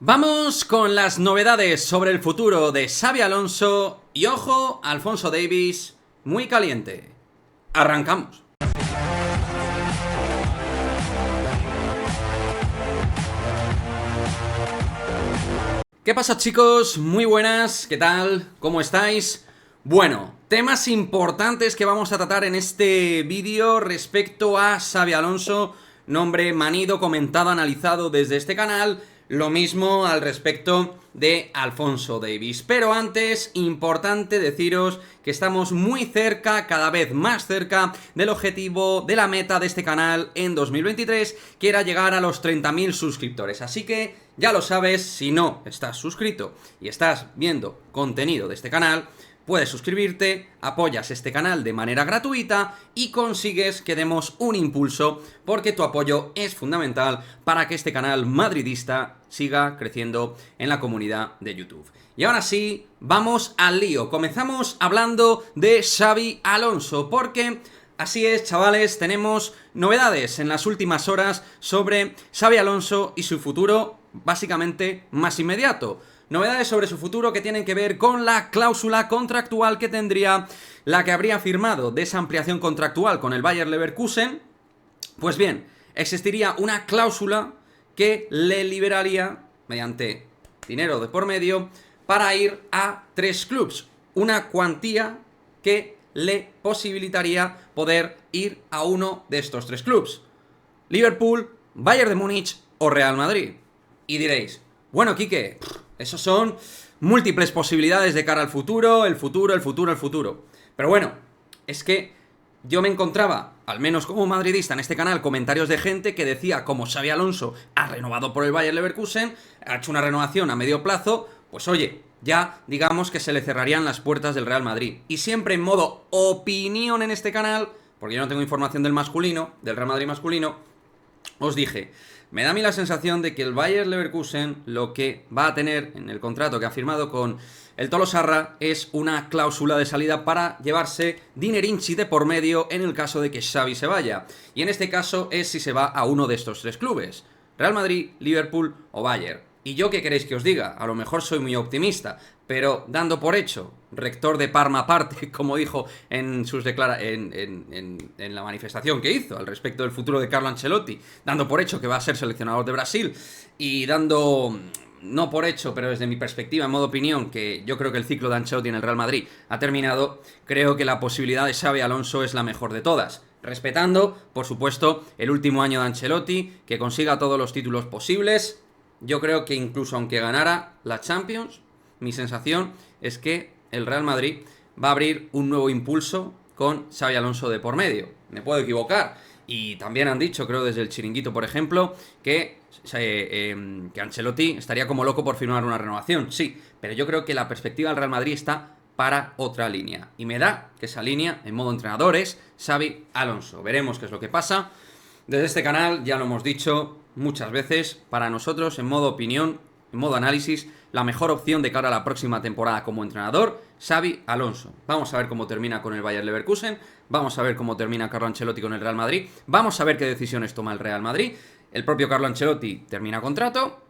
Vamos con las novedades sobre el futuro de Xabi Alonso y ojo, Alphonso Davies, muy caliente. Arrancamos. ¿Qué pasa, chicos? Muy buenas, ¿qué tal? ¿Cómo estáis? Bueno, temas importantes que vamos a tratar en este vídeo respecto a Xabi Alonso, nombre manido, comentado, analizado desde este canal. Lo mismo al respecto de Alphonso Davies. Pero antes, importante deciros que estamos muy cerca, cada vez más cerca, del objetivo, de la meta de este canal en 2023, que era llegar a los 30.000 suscriptores. Así que, ya lo sabes, si no estás suscrito y estás viendo contenido de este canal, puedes suscribirte, apoyas este canal de manera gratuita y consigues que demos un impulso, porque tu apoyo es fundamental para que este canal madridista siga creciendo en la comunidad de YouTube. Y ahora sí, vamos al lío. Comenzamos hablando de Xabi Alonso, porque así es, chavales, tenemos novedades en las últimas horas sobre Xabi Alonso y su futuro, básicamente más inmediato. Novedades sobre su futuro que tienen que ver con la cláusula contractual que tendría, la que habría firmado de esa ampliación contractual con el Bayer Leverkusen. Pues bien, existiría una cláusula que le liberaría, mediante dinero de por medio, para ir a 3 clubes. Una cuantía que le posibilitaría poder ir a uno de estos 3 clubes: Liverpool, Bayern de Múnich o Real Madrid. Y diréis, bueno, Quique, esos son múltiples posibilidades de cara al futuro, el futuro. Pero bueno, es que yo me encontraba, al menos como madridista en este canal, comentarios de gente que decía, como Xabi Alonso ha renovado por el Bayer Leverkusen, ha hecho una renovación a medio plazo, pues oye, ya digamos que se le cerrarían las puertas del Real Madrid. Y siempre en modo opinión en este canal, porque yo no tengo información del masculino, del Real Madrid masculino, os dije, me da a mí la sensación de que el Bayer Leverkusen lo que va a tener en el contrato que ha firmado con el Tolosarra es una cláusula de salida para llevarse dinerinchi de por medio en el caso de que Xavi se vaya. Y en este caso es si se va a uno de estos 3 clubes: Real Madrid, Liverpool o Bayern. ¿Y yo qué queréis que os diga? A lo mejor soy muy optimista, pero dando por hecho, rector de Parma aparte, como dijo en sus en la manifestación que hizo al respecto del futuro de Carlo Ancelotti, dando por hecho que va a ser seleccionador de Brasil, y dando, no por hecho, pero desde mi perspectiva, en modo opinión, que yo creo que el ciclo de Ancelotti en el Real Madrid ha terminado, creo que la posibilidad de Xabi Alonso es la mejor de todas. Respetando, por supuesto, el último año de Ancelotti, que consiga todos los títulos posibles. Yo creo que incluso aunque ganara la Champions, mi sensación es que el Real Madrid va a abrir un nuevo impulso con Xabi Alonso de por medio. Me puedo equivocar. Y también han dicho, creo desde el Chiringuito, por ejemplo, que Ancelotti estaría como loco por firmar una renovación. Sí, pero yo creo que la perspectiva del Real Madrid está para otra línea. Y me da que esa línea, en modo entrenador, es Xabi Alonso. Veremos qué es lo que pasa. Desde este canal ya lo hemos dicho muchas veces, para nosotros, en modo opinión, en modo análisis, la mejor opción de cara a la próxima temporada como entrenador, Xabi Alonso. Vamos a ver cómo termina con el Bayer Leverkusen, vamos a ver cómo termina Carlo Ancelotti con el Real Madrid, vamos a ver qué decisiones toma el Real Madrid. El propio Carlo Ancelotti termina contrato,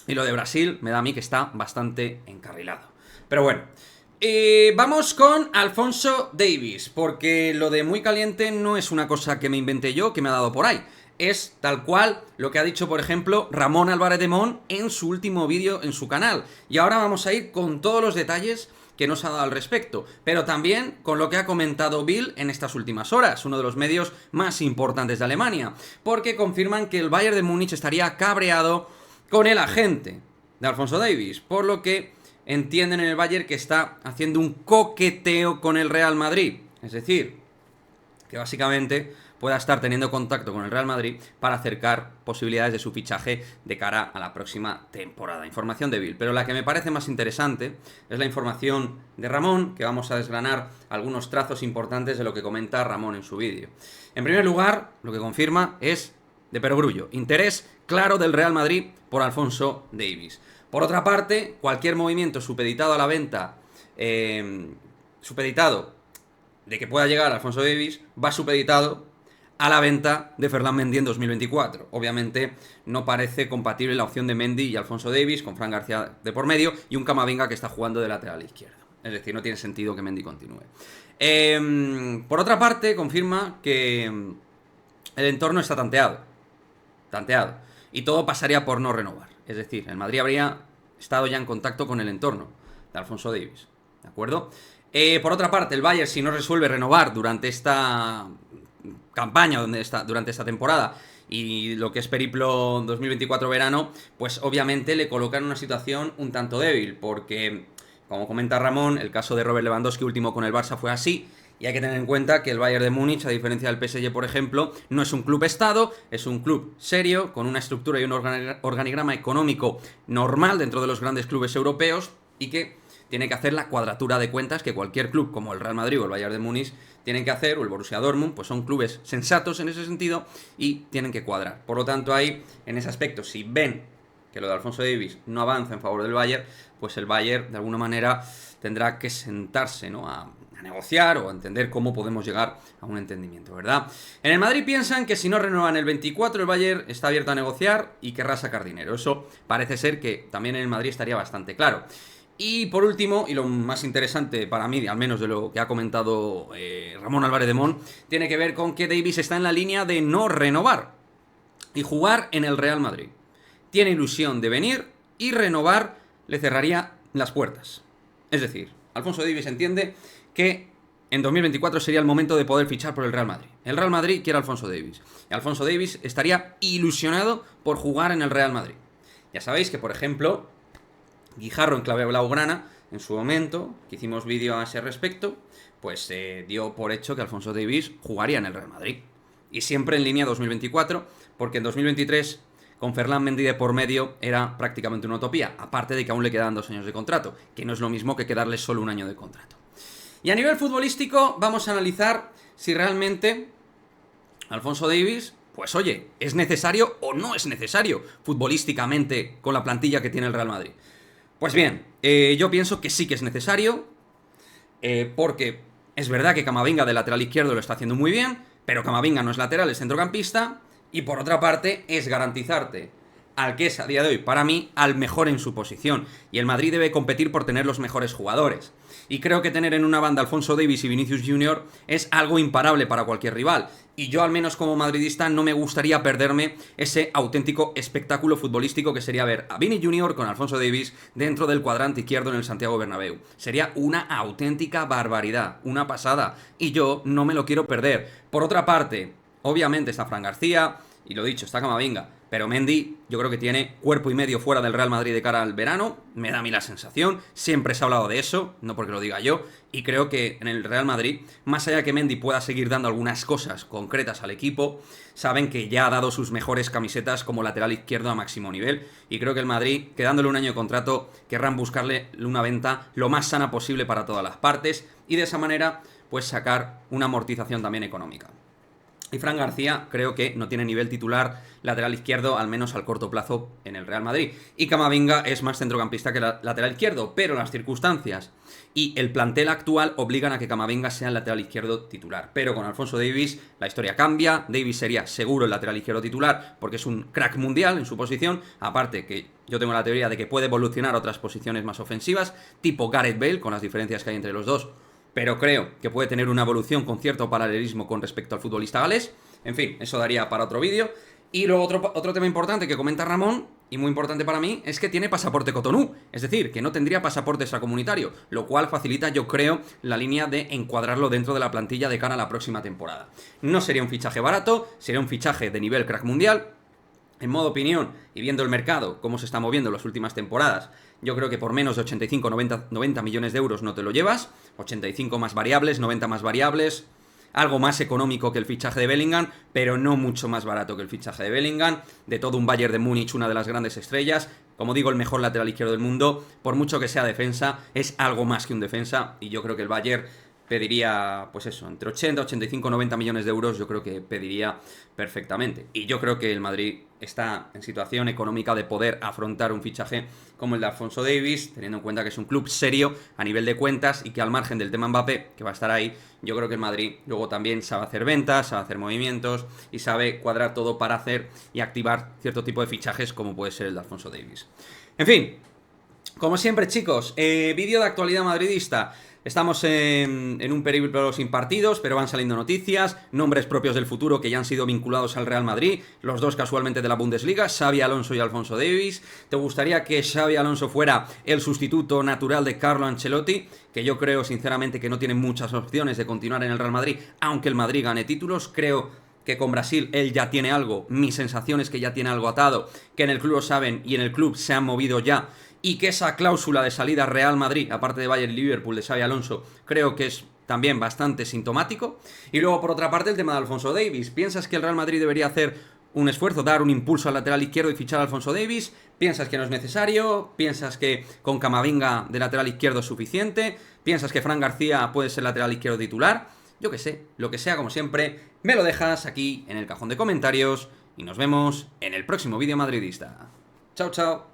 y lo de Brasil me da a mí que está bastante encarrilado. Pero bueno, vamos con Alphonso Davies, porque lo de muy caliente no es una cosa que me inventé yo, que me ha dado por ahí. Es tal cual lo que ha dicho, por ejemplo, Ramón Álvarez de Mon en su último vídeo en su canal. Y ahora vamos a ir con todos los detalles que nos ha dado al respecto, pero también con lo que ha comentado Bild en estas últimas horas, uno de los medios más importantes de Alemania, porque confirman que el Bayern de Múnich estaría cabreado con el agente de Alphonso Davies, por lo que entienden en el Bayern que está haciendo un coqueteo con el Real Madrid. Es decir, que básicamente pueda estar teniendo contacto con el Real Madrid para acercar posibilidades de su fichaje de cara a la próxima temporada. Información de Bild. Pero la que me parece más interesante es la información de Ramón, que vamos a desgranar algunos trazos importantes de lo que comenta Ramón en su vídeo. En primer lugar, lo que confirma es de perogrullo: interés claro del Real Madrid por Alphonso Davies. Por otra parte, cualquier movimiento supeditado a la venta, supeditado de que pueda llegar Alphonso Davies, va supeditado a la venta de Ferland Mendy en 2024. Obviamente no parece compatible la opción de Mendy y Alphonso Davies con Fran García de por medio y un Camavinga que está jugando de lateral izquierdo. Es decir, no tiene sentido que Mendy continúe. Por otra parte, confirma que el entorno está tanteado. Y todo pasaría por no renovar. Es decir, el Madrid habría estado ya en contacto con el entorno de Alphonso Davies. ¿De acuerdo? Por otra parte, el Bayern, si no resuelve renovar durante esta campaña, durante esta temporada y lo que es periplo 2024 verano, pues obviamente le coloca en una situación un tanto débil, porque, como comenta Ramón, el caso de Robert Lewandowski último con el Barça fue así. Y hay que tener en cuenta que el Bayern de Múnich, a diferencia del PSG, por ejemplo, no es un club estado, es un club serio, con una estructura y un organigrama económico normal dentro de los grandes clubes europeos y que tiene que hacer la cuadratura de cuentas que cualquier club como el Real Madrid o el Bayern de Múnich tienen que hacer, o el Borussia Dortmund, pues son clubes sensatos en ese sentido y tienen que cuadrar. Por lo tanto, ahí, en ese aspecto, si ven que lo de Alphonso Davies no avanza en favor del Bayern, pues el Bayern, de alguna manera, tendrá que sentarse, ¿no?, a negociar o a entender cómo podemos llegar a un entendimiento, ¿verdad? En el Madrid piensan que si no renuevan el 24, el Bayern está abierto a negociar y querrá sacar dinero. Eso parece ser que también en el Madrid estaría bastante claro. Y por último, y lo más interesante para mí, al menos de lo que ha comentado Ramón Álvarez de Mon, tiene que ver con que Davies está en la línea de no renovar y jugar en el Real Madrid. Tiene ilusión de venir y renovar le cerraría las puertas. Es decir, Alphonso Davies entiende que en 2024 sería el momento de poder fichar por el Real Madrid. El Real Madrid quiere a Alphonso Davies. Y Alphonso Davies estaría ilusionado por jugar en el Real Madrid. Ya sabéis que, por ejemplo, Guijarro en clave blaugrana, en su momento, que hicimos vídeo a ese respecto, pues dio por hecho que Alphonso Davies jugaría en el Real Madrid. Y siempre en línea 2024, porque en 2023, con Ferland Mendy de por medio, era prácticamente una utopía. Aparte de que aún le quedan 2 años de contrato, que no es lo mismo que quedarle solo 1 año de contrato. Y a nivel futbolístico vamos a analizar si realmente Alphonso Davies, pues oye, ¿es necesario o no es necesario futbolísticamente con la plantilla que tiene el Real Madrid? Pues bien, yo pienso que sí que es necesario, porque es verdad que Camavinga de lateral izquierdo lo está haciendo muy bien, pero Camavinga no es lateral, es centrocampista, y por otra parte es garantizarte al que es a día de hoy, para mí, al mejor en su posición. Y el Madrid debe competir por tener los mejores jugadores. Y creo que tener en una banda Alphonso Davies y Vinicius Junior es algo imparable para cualquier rival. Y yo, al menos como madridista, no me gustaría perderme ese auténtico espectáculo futbolístico que sería ver a Vini Junior con Alphonso Davies dentro del cuadrante izquierdo en el Santiago Bernabéu. Sería una auténtica barbaridad, una pasada. Y yo no me lo quiero perder. Por otra parte, obviamente está Fran García, y lo dicho, está Camavinga. Pero Mendy, yo creo que tiene cuerpo y medio fuera del Real Madrid de cara al verano. Me da a mí la sensación. Siempre se ha hablado de eso, no porque lo diga yo. Y creo que en el Real Madrid, más allá de que Mendy pueda seguir dando algunas cosas concretas al equipo, saben que ya ha dado sus mejores camisetas como lateral izquierdo a máximo nivel. Y creo que el Madrid, quedándole 1 año de contrato, querrán buscarle una venta lo más sana posible para todas las partes. Y de esa manera, pues sacar una amortización también económica. Y Fran García creo que no tiene nivel titular lateral izquierdo, al menos al corto plazo, en el Real Madrid. Y Camavinga es más centrocampista que lateral izquierdo, pero las circunstancias y el plantel actual obligan a que Camavinga sea el lateral izquierdo titular. Pero con Alphonso Davies la historia cambia. Davies sería seguro el lateral izquierdo titular porque es un crack mundial en su posición. Aparte que yo tengo la teoría de que puede evolucionar a otras posiciones más ofensivas, tipo Gareth Bale, con las diferencias que hay entre los dos. Pero creo que puede tener una evolución con cierto paralelismo con respecto al futbolista galés. En fin, eso daría para otro vídeo. Y luego otro tema importante que comenta Ramón, y muy importante para mí, es que tiene pasaporte Cotonú. Es decir, que no tendría pasaporte extracomunitario, lo cual facilita, yo creo, la línea de encuadrarlo dentro de la plantilla de cara a la próxima temporada. No sería un fichaje barato, sería un fichaje de nivel crack mundial. En modo opinión, y viendo el mercado, cómo se está moviendo en las últimas temporadas, yo creo que por menos de 85-90 millones de euros no te lo llevas. 85 más variables, 90 más variables. Algo más económico que el fichaje de Bellingham, pero no mucho más barato que el fichaje de Bellingham. De todo un Bayern de Múnich, una de las grandes estrellas. Como digo, el mejor lateral izquierdo del mundo. Por mucho que sea defensa, es algo más que un defensa. Y yo creo que el Bayern pediría, pues eso, entre 80, 85, 90 millones de euros, yo creo que pediría perfectamente. Y yo creo que el Madrid está en situación económica de poder afrontar un fichaje como el de Alphonso Davies, teniendo en cuenta que es un club serio a nivel de cuentas y que al margen del tema Mbappé, que va a estar ahí, yo creo que el Madrid luego también sabe hacer ventas, sabe hacer movimientos y sabe cuadrar todo para hacer y activar cierto tipo de fichajes como puede ser el de Alphonso Davies. En fin, como siempre, chicos, vídeo de actualidad madridista. Estamos en un periplo sin partidos, pero van saliendo noticias, nombres propios del futuro que ya han sido vinculados al Real Madrid, los dos casualmente de la Bundesliga, Xabi Alonso y Alphonso Davies. ¿Te gustaría que Xabi Alonso fuera el sustituto natural de Carlo Ancelotti? Que yo creo sinceramente que no tiene muchas opciones de continuar en el Real Madrid, aunque el Madrid gane títulos. Creo que con Brasil él ya tiene algo, mi sensación es que ya tiene algo atado, que en el club lo saben y en el club se han movido ya, y que esa cláusula de salida Real Madrid, aparte de Bayern y Liverpool, de Xabi Alonso, creo que es también bastante sintomático. Y luego, por otra parte, el tema de Alphonso Davies. ¿Piensas que el Real Madrid debería hacer un esfuerzo, dar un impulso al lateral izquierdo y fichar a Alphonso Davies? ¿Piensas que no es necesario? ¿Piensas que con Camavinga de lateral izquierdo es suficiente? ¿Piensas que Fran García puede ser lateral izquierdo titular? Yo que sé, lo que sea, como siempre, me lo dejas aquí en el cajón de comentarios y nos vemos en el próximo vídeo madridista. Chao, chao.